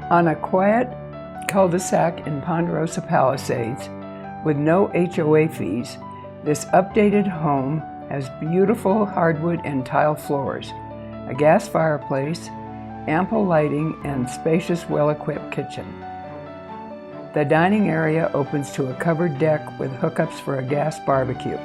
On a quiet cul-de-sac in Ponderosa Palisades, with no HOA fees, this updated home has beautiful hardwood and tile floors, a gas fireplace, ample lighting, and spacious, well-equipped kitchen. The dining area opens to a covered deck with hookups for a gas barbecue.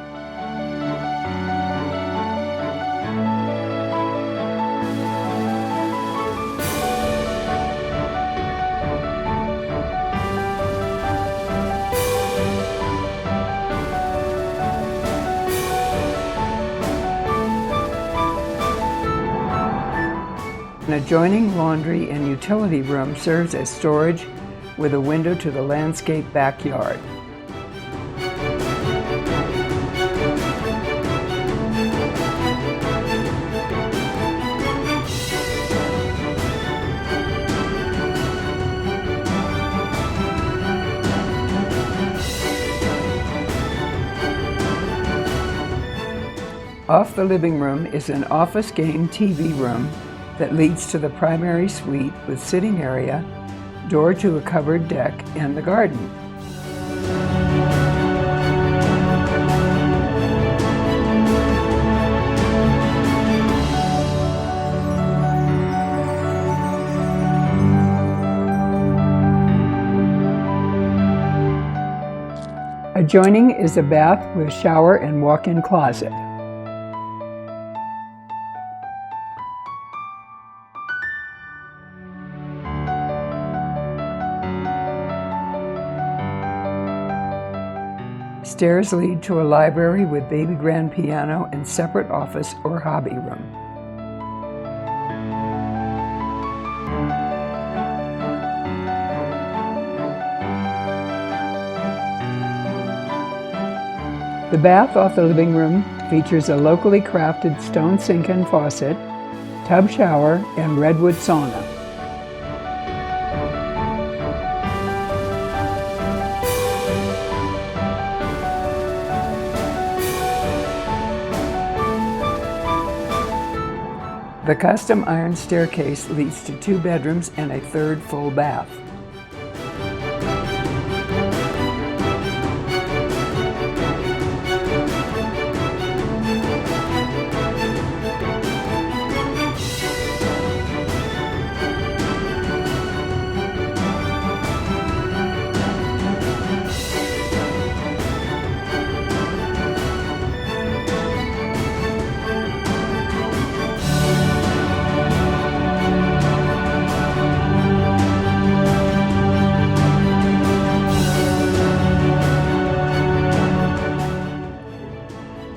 An adjoining laundry and utility room serves as storage with a window to the landscape backyard. Off the living room is an office game TV room that leads to the primary suite with sitting area, door to a covered deck, and the garden. Adjoining is a bath with shower and walk-in closet. Stairs lead to a library with baby grand piano and separate office or hobby room. The bath off the living room features a locally crafted stone sink and faucet, tub shower, and redwood sauna. The custom iron staircase leads to 2 bedrooms and a third full bath.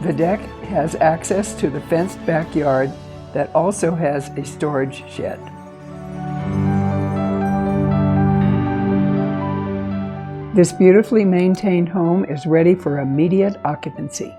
The deck has access to the fenced backyard that also has a storage shed. This beautifully maintained home is ready for immediate occupancy.